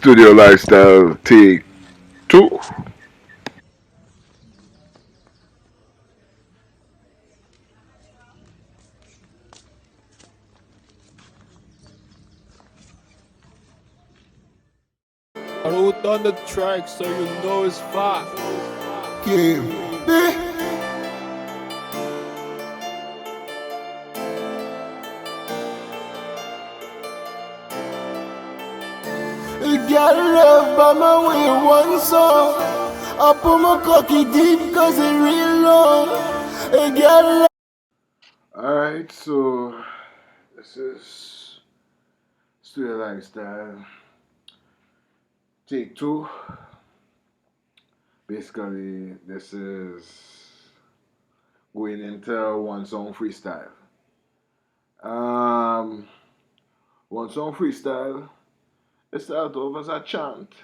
Studio Lifestyle Take 2. I wrote on the track so you know it's fat. Got love by my way one song. I put my cocky deep cause it real long. Got love. Alright, so this is Studio Lifestyle Take 2. Basically, this is going into one song freestyle. Um, One song freestyle, it starts off as a chant,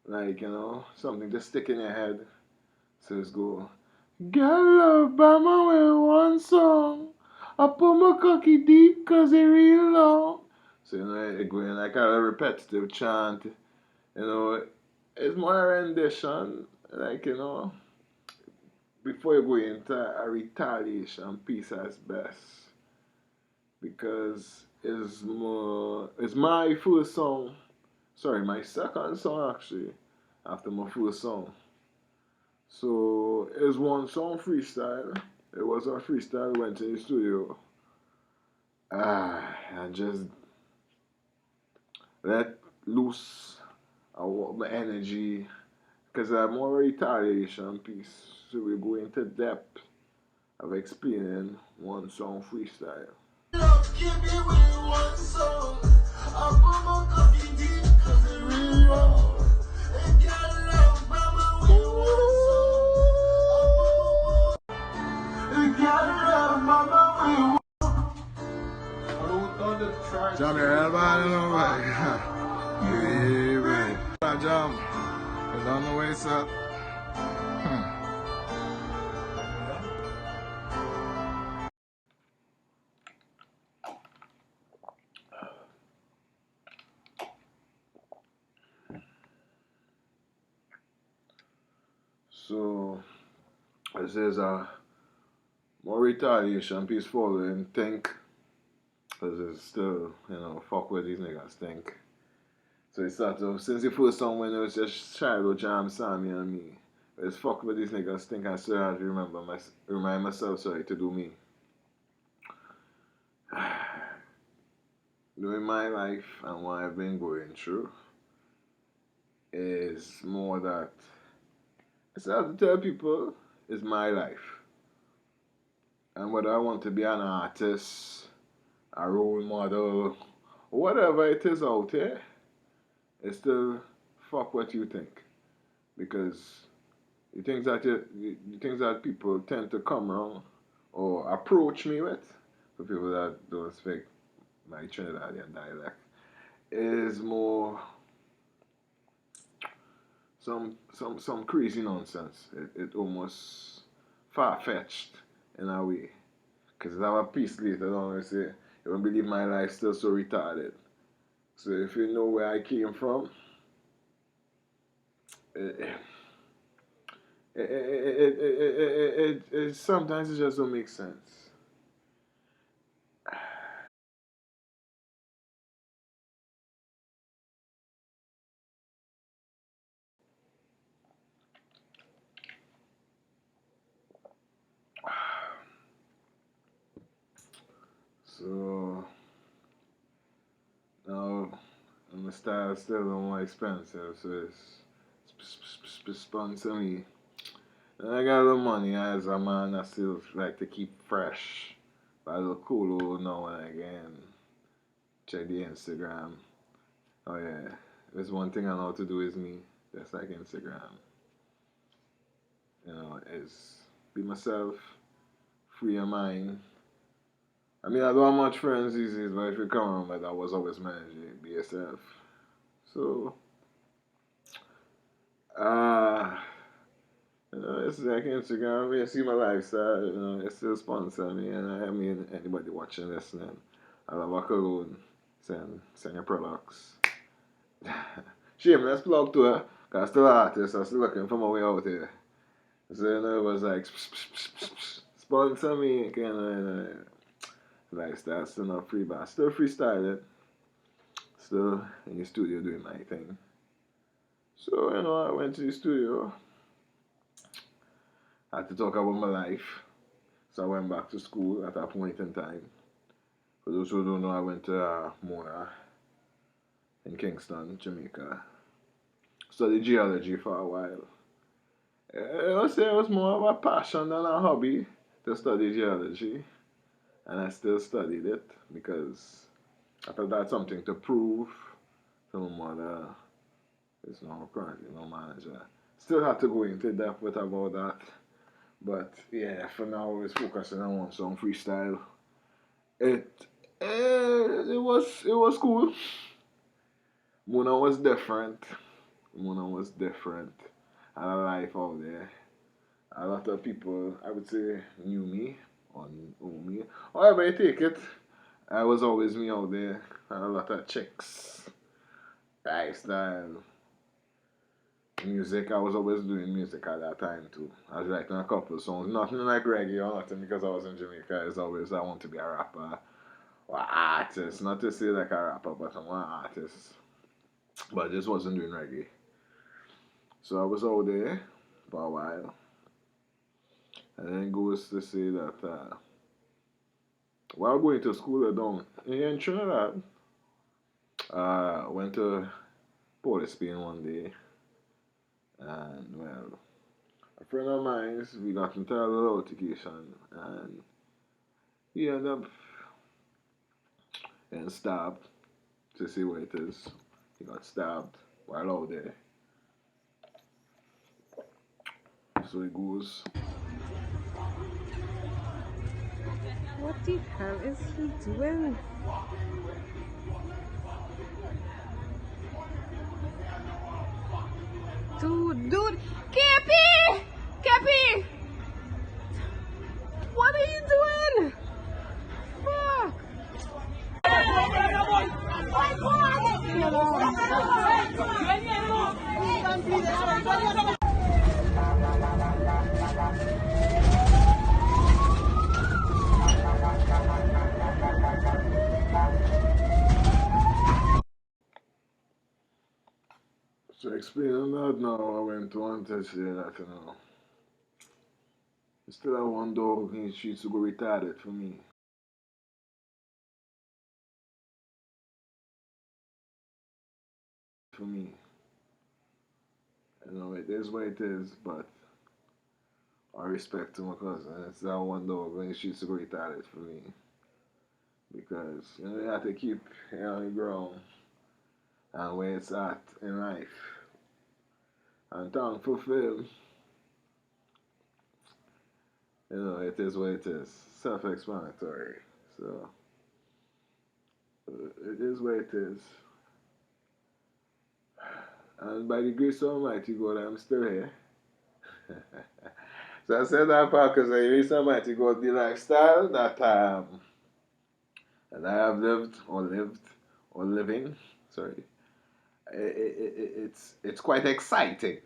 like, something to stick in your head. So let's go. Got love by my way, one song. I put my cocky deep cause it real long. So, it going like a repetitive chant. It's more a rendition, like, before you go into a retaliation piece as best. Because it's my first song. Sorry, my second song actually, after my first song. So it's one song freestyle. It was a freestyle. Went to the studio. And just let loose my energy because I'm more retaliation piece. So we go into depth of explaining one song freestyle. Give me one song. I put my cocky deep cause it real long. Got love by my way one song. Got love by my way. I wrote on the track. Jam your elbow, yeah, right. Jam. You don't know where it's at. So, this is a more retaliation piece following think. Because it's still, fuck what these niggas think. So it started off, since the first song when it was just Shiloh Jam, Sammy and me. It's fuck what these niggas think. I still have to remind myself, sorry, to do me. Knowing my life and what I've been going through is more that it's hard to tell people it's my life. And whether I want to be an artist, a role model, whatever it is out there, it's still fuck what you think. Because the things that people tend to come around or approach me with, for people that don't speak my Trinidadian dialect, is more some crazy nonsense. It almost far fetched in a way. Because I have a piece later on where I say, you won't believe my life still so retarded. So if you know where I came from, it, it sometimes it just don't make sense. So now my style is still more expensive, so it's sponsor me. And I got a little money as a man. I still like to keep fresh. But I look cool now and again. Check the Instagram. Oh yeah, there's one thing I know how to do is me. Just like Instagram. Is be myself, free your mind. I mean, I don't have much friends these days, but if you come around, like, that was always managing, be yourself. So, uh, it's like Instagram, you see my lifestyle, it still sponsor me, and I mean, anybody watching, listening, I love a cologne, send your products. Shameless plug to her, cause I'm still an artist, I'm still looking for my way out here. So it was like sponsor me kind of like that. Still not free, but I still freestyling. Still in the studio doing my thing. So I went to the studio. I had to talk about my life. So I went back to school at that point in time. For those who don't know, I went to Mona in Kingston, Jamaica. Studied geology for a while. I would say it was more of a passion than a hobby to study geology. And I still studied it because I felt I had something to prove to my mother. It's now currently no manager. Still had to go into depth with about that. But yeah, for now, I was focusing on one song, freestyle. It it was cool. Mona was different. Mona was different. I had a life out there. A lot of people, I would say, knew me or knew me. However you take it, I was always me out there. I had a lot of chicks, lifestyle, music. I was always doing music at that time too. I was writing a couple of songs, nothing like reggae or nothing because I was in Jamaica. It's always I want to be a rapper or artist. Not to say like a rapper, but I'm an artist. But I just wasn't doing reggae. So I was out there for a while. And then it goes to say that while going to school down in Trinidad, went to Port Spain one day, and well, a friend of mine, we got into a little altercation, and he ended up getting stabbed. To see where it is, he got stabbed while out there. So it goes. What the hell is he doing? Dude, Cappy! Cappy! What are you doing? Fuck! So explaining that now, I went on to say that still have one dog in the streets to go retarded for me. For me. It is what it is, but I respect to my cousin. It's that one dog when she used to go retarded for me. Because, you have to keep it on the ground and where it's at in life. And to fulfill, it is what it is. Self explanatory. So, it is what it is. And by the grace of Almighty God, I'm still here. So I said that part because I reached Almighty God, the lifestyle that I have lived or living. Sorry, it's quite exciting.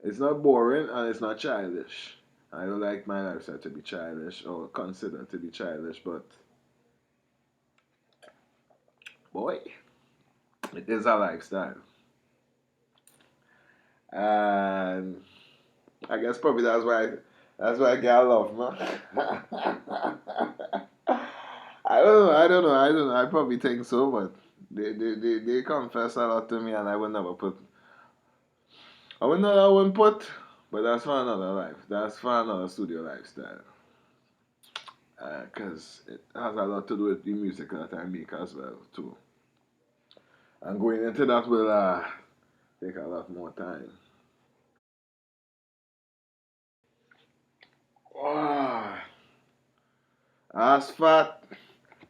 It's not boring and it's not childish. I don't like my lifestyle to be childish or considered to be childish, but boy, it is a lifestyle. And I guess probably that's why girl love man. I don't know. I probably think so, but they confess a lot to me, and I would never put. I wouldn't put. But that's for another life. That's for another studio lifestyle. Because it has a lot to do with the music that I make as well too. And going into that will take a lot more time. Wow. Ass fat,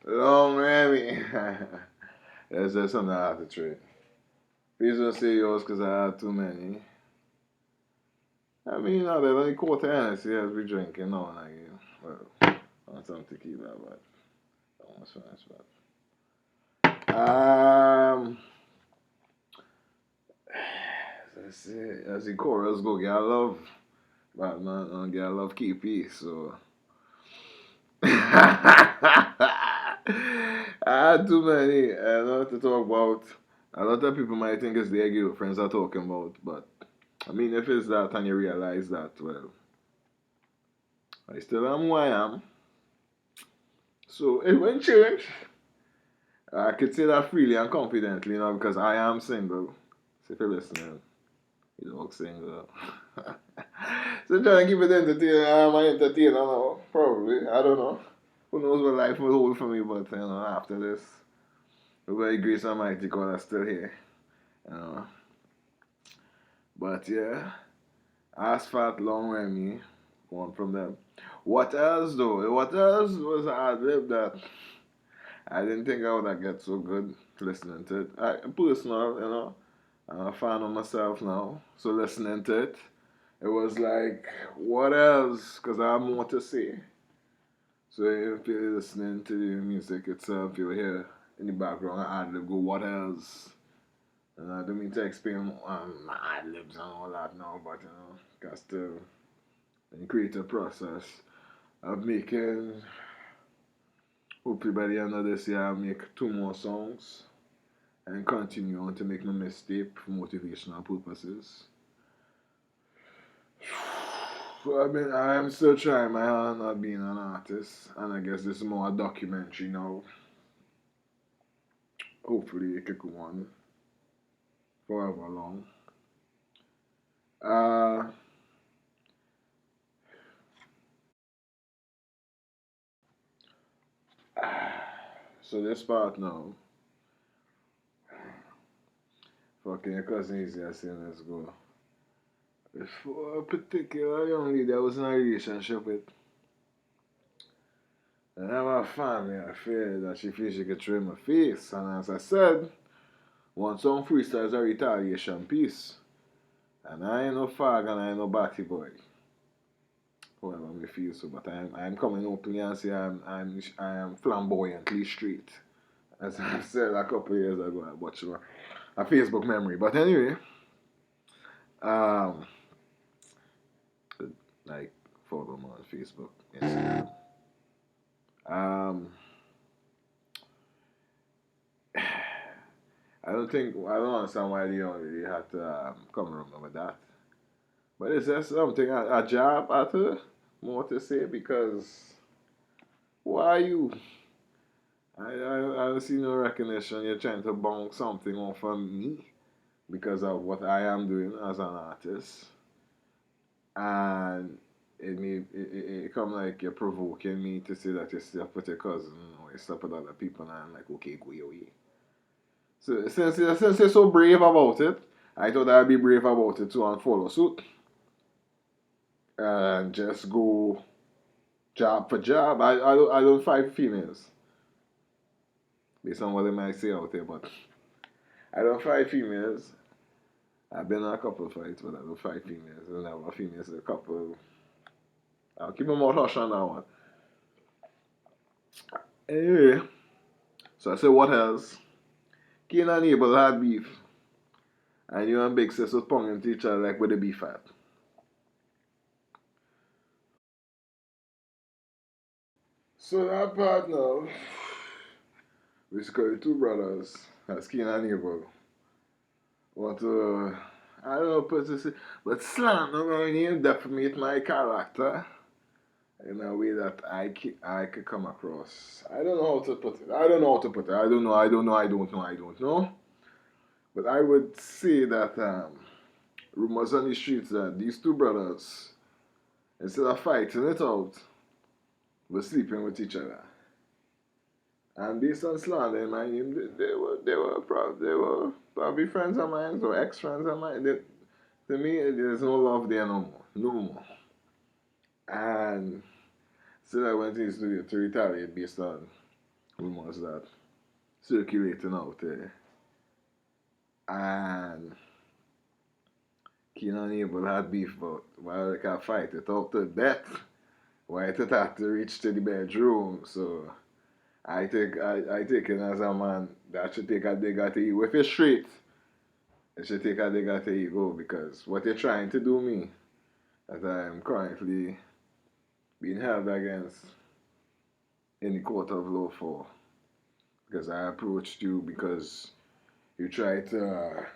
long Remy. That's just something I have to trade. Please don't say yours because I had too many. I mean, there's only quarter Hennessy as we drinking now and again. Well, I want some tequila, but almost finished. But As the chorus go, get love. Batman and get love KP, so. I had too many. I know what to talk about. A lot of people might think it's their girlfriends are talking about, but I mean, if it's that and you realize that, well, I still am who I am. So it won't change. I could say that freely and confidently, because I am single. So if you're listening, you look single. So trying to keep it entertaining. I'm an entertainer now, probably. I don't know. Who knows what life will hold for me, but after this, by grace Almighty, God, I'm still here. You know. But yeah, asphalt, long Remy, one from them. What else though? What else was I lib that I didn't think I would have get so good listening to it. Personal, I'm a fan of myself now, so listening to it, it was like, what else? Because I have more to say. So if you're listening to the music itself, you'll hear in the background, I ad lib go, what else? And I don't mean to explain my ad libs and all that now, but got to in creative process of making. Hopefully by the end of this year, I'll make 2 more songs and continue on to make my mixtape for motivational purposes. So I am still trying my hand at being an artist, and I guess this is more a documentary now. Hopefully it could go on forever long. Uh, so this part now, fucking your cousin easier saying let's go. For a particular young lady I was in a relationship with, and I have a family, I fear that she feels she could trim my face, and as I said, one song freestyle is a retaliation piece. And I ain't no fag and I ain't no batty boy. However, I feel so, but I'm coming openly and say I am flamboyantly straight. As I said a couple years ago, I watched a Facebook memory. But anyway, um, like follow me on Facebook, Instagram. Um, I don't understand why they only had to come around with that. But is that something a job at her? More to say because why you? I don't see no recognition. You're trying to bounce something off of me because of what I am doing as an artist, and it come like you're provoking me to say that you slept with your cousin or you slept with other people, and I'm like, okay, go your way. So since you're so brave about it, I thought I'd be brave about it too and follow suit and just go job for job. I don't fight females based on what they might say out there, but I don't fight females. I've been in a couple of fights, but I don't fight females. I don't have a females in a couple. I'll keep my mouth hush on that one. Anyway, so I said, what else? Cain and Abel had beef, and you and Big Sis was pointing to each other like with the beef at. So that part now, basically 2 brothers, that's Cain and Abel, want to, I don't know, but slander me and defamate my character in a way that I could come across. I don't know how to put it. I don't know how to put it. I don't know. But I would say that rumors on the streets that these 2 brothers, instead of fighting it out, were sleeping with each other. And based on slander in my name, they were probably friends of mine or ex-friends of mine. To me, there's no love there no more. No more. And so I went to the studio to retaliate based on rumors that circulating out there. And Cain and Abel had beef about why they can fight it out to death. Why it had to reach to the bedroom. So I take it as a man that should take a dig at you with your street. it should take a dig at your ego because what you're trying to do me, that I am currently being held against in the court of law for, because I approached you because you try to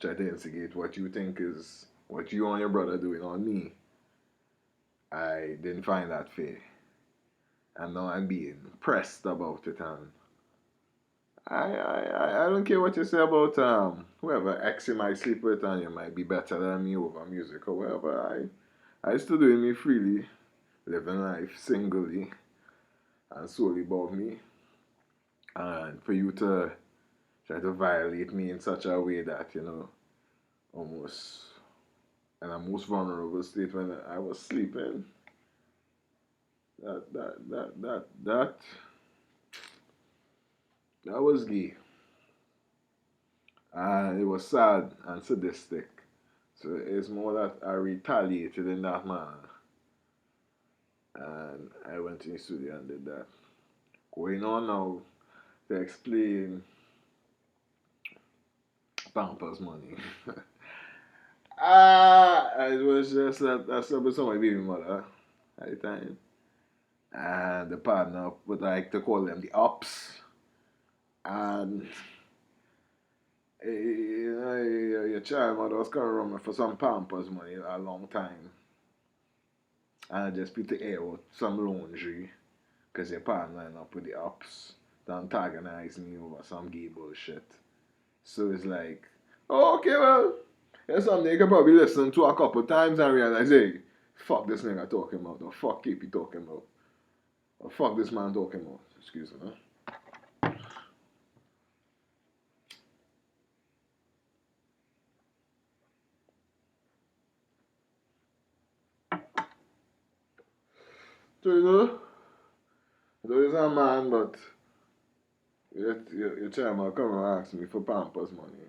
instigate what you think is what you and your brother doing on me. I didn't find that fair, and now I'm being pressed about it, and I don't care what you say about whoever ex you might sleep with and you might be better than me over music or whatever. I still doing me freely, living life singly and solely about me. And for you to try to violate me in such a way that, almost in a most vulnerable state when I was sleeping, that was gay. And it was sad and sadistic. So it's more that I retaliated in that manner. And I went in the studio and did that. Going on now to explain Pampers money. It was just that I slept with my baby mother at the time. And the partner would like to call them the ops. And your child mother was coming around me for some Pampers money a long time. And I just put the air out some laundry because your partner ended up with the ops to antagonize me over some gay bullshit. So it's like, oh, okay, well, here's something you can probably listen to a couple times and realize, hey, fuck this nigga talking about, or fuck KP talking about, or fuck this man talking about. Excuse me. So, there is a man, but your chairman come and ask me for Pampers money.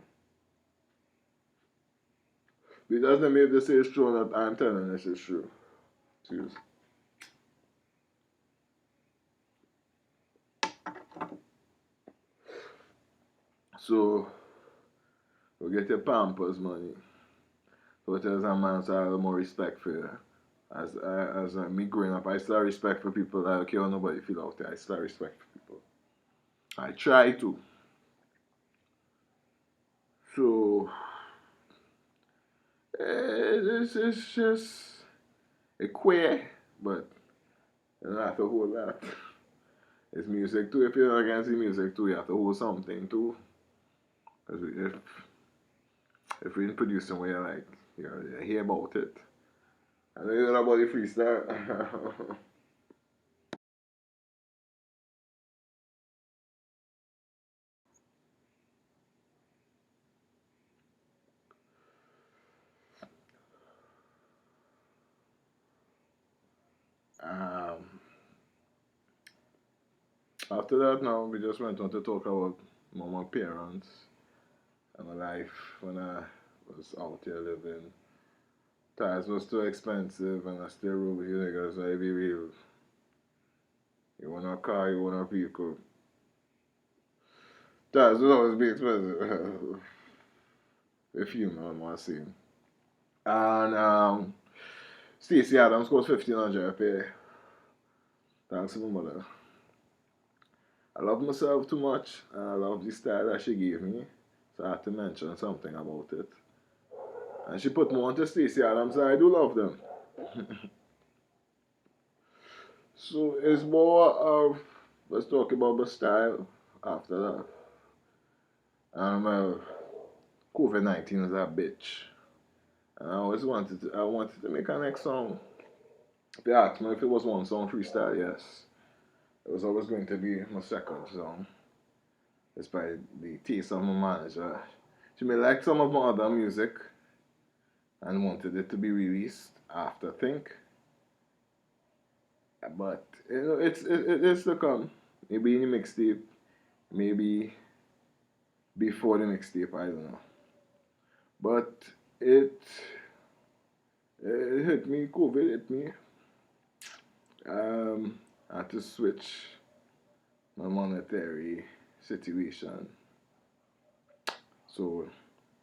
Because them if they say it's true that I'm telling this is true. Excuse. So, we get your Pampers money. So it is a man, so I have more respect for you. As me growing up, I still have respect for people. I don't care how nobody feel out there. I still have respect for people. I try to. So, it's just a queer, but not a whole lot. It's music too. If you're not against the music too, you have to hold something too. Because if we're producing where you're like, you hear about it. I know you know about the freestyle. um, After that, now we just went on to talk about my parents and my life when I was out here living. Tires was too expensive and I still roll with you niggas, so I be real. You want a car, you want a vehicle. Tires will always be expensive. If you know what I'm saying. And Stacey Adams cost 1,500 a pay. Thanks to my mother. I love myself too much and I love the style that she gave me. So I have to mention something about it. And she put more onto Stacey Adams and I do love them. So it's more of, let's talk about the style after that. COVID-19 is a bitch. And I wanted to make a next song. If you ask me if it was one song freestyle, yes. It was always going to be my second song. Despite the taste of my manager. She may like some of my other music and wanted it to be released after Think. But it's to come. Maybe in the mixtape, maybe before the mixtape, I don't know. But it hit me, COVID hit me. I had to switch my monetary situation. So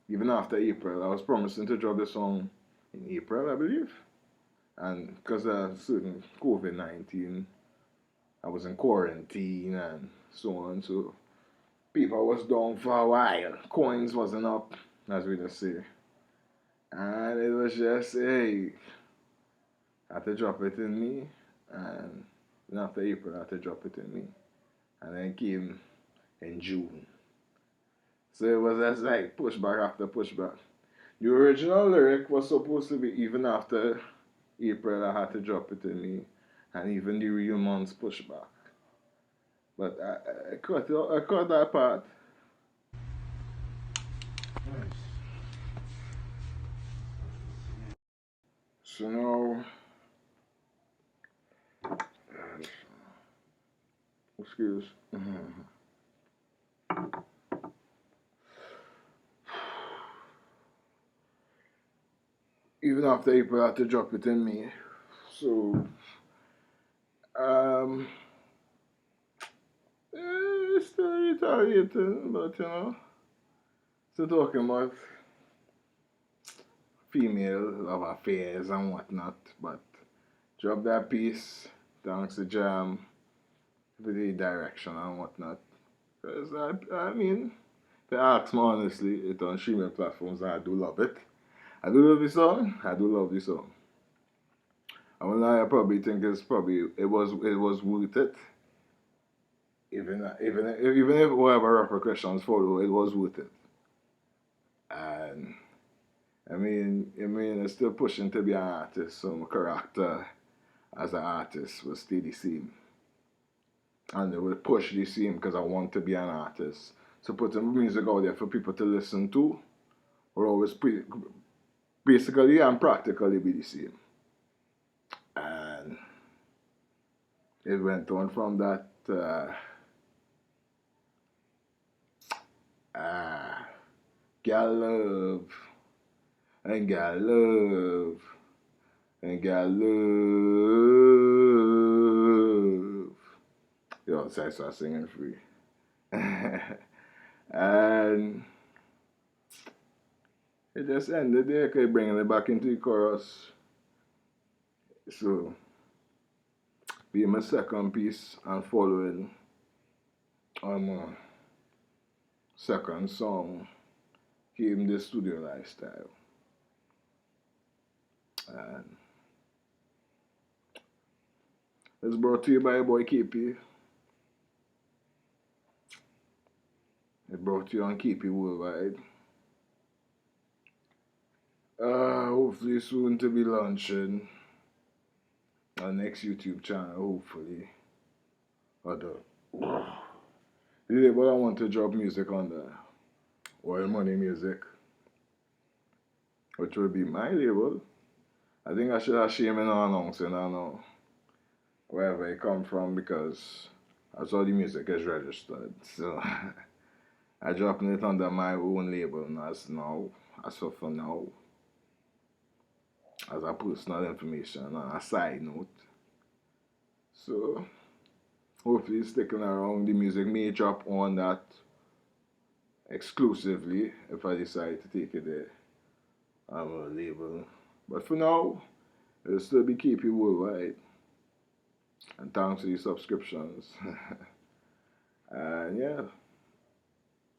even after April, I was promising to drop the song in April, I believe. And because of certain COVID-19, I was in quarantine and so on. So people was down for a while. Coins wasn't up, as we just say. And it was just, hey, I had to drop it in me. And then after April, I had to drop it in me. And then came in June. So it was just like pushback after pushback. The original lyric was supposed to be even after April, I had to drop it in me. And even the real months pushback. But I cut that part. So now, excuse. Even after April, I had to drop it in me. So, um, it's still retaliating, but still talking about female love affairs and whatnot. But drop that piece, thanks to Jam, for the direction and whatnot. Because I mean, if you ask me honestly, it's on streaming platforms and I do love it. I do love the song. I do love the song. I will lie, I probably think it was worth it. Even if whatever repercussions follow, it was worth it. And it's still pushing to be an artist, so my character as an artist will stay the same. And it will push the same because I want to be an artist. So putting music out there for people to listen to will always basically and practically be the same. And it went on from that got love and got love and got love. Yo, so I start singing free. And it just ended there, okay, bringing it back into the chorus. So, be my second piece and following on my second song, came the studio lifestyle. And it's brought to you by your boy KP. It brought to you on KPWorldwide. Hopefully soon to be launching our next YouTube channel, hopefully. Although, the label I want to drop music on the Oil Money Music, which will be my label. I think I should have shame in announcing, I know wherever it come from because that's how the music is registered. So I dropping it under my own label as for now, as a personal information and a side note. So hopefully sticking around, the music may drop on that exclusively if I decide to take it there on a label. But for now, it'll still be KPWorldwide. And thanks for the subscriptions. And yeah.